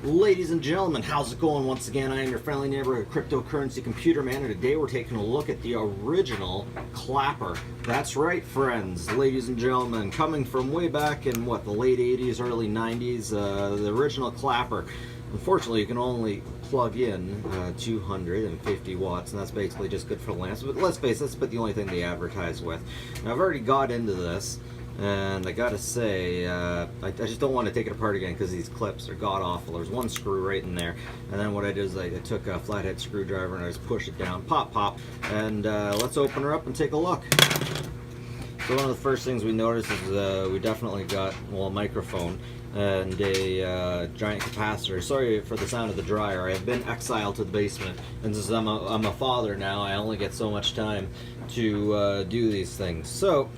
Ladies and gentlemen, how's it going? Once again, I am your friendly neighborhood cryptocurrency computer man, and today we're taking a look at the original clapper. That's right, friends, ladies and gentlemen, coming from way back in the late 80s, early 90s, the original clapper. Unfortunately, you can only plug in 250 watts, and that's basically just good for lamps. But let's face it, that's about the only thing they advertise with. Now, I've already got into this. And I gotta say, I just don't want to take it apart again because these clips are god-awful. There's one screw right in there, and then what I did is I took a flathead screwdriver and I just pushed it down, pop, pop, and let's open her up and take a look. So one of the first things we noticed is we definitely got, well, a microphone and a giant capacitor. Sorry for the sound of the dryer. I've been exiled to the basement, and since I'm a father now, I only get so much time to do these things. So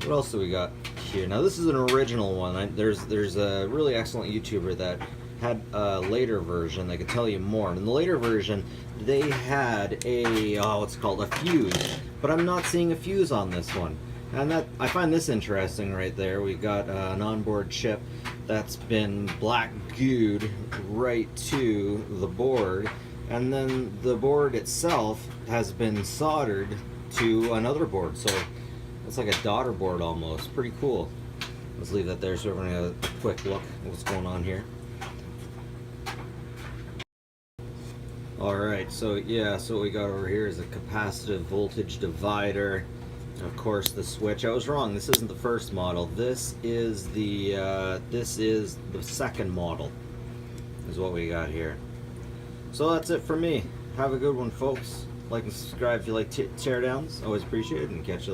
what else do we got here? Now this is an original one. There's a really excellent YouTuber that had a later version that could tell you more. And in the later version, they had a what's called a fuse, but I'm not seeing a fuse on this one. And that I find this interesting right there. We got an onboard chip that's been black gooed right to the board, and then the board itself has been soldered to another board. So it's like a daughter board almost. Pretty cool. Let's leave that there so everyone has a quick look at what's going on here. Alright, so yeah, so what we got over here is a capacitive voltage divider. Of course, the switch. I was wrong. This isn't the first model. This is the second model. Is what we got here. So that's it for me. Have a good one, folks. Like and subscribe if you like teardowns. Always appreciate it, and catch you later.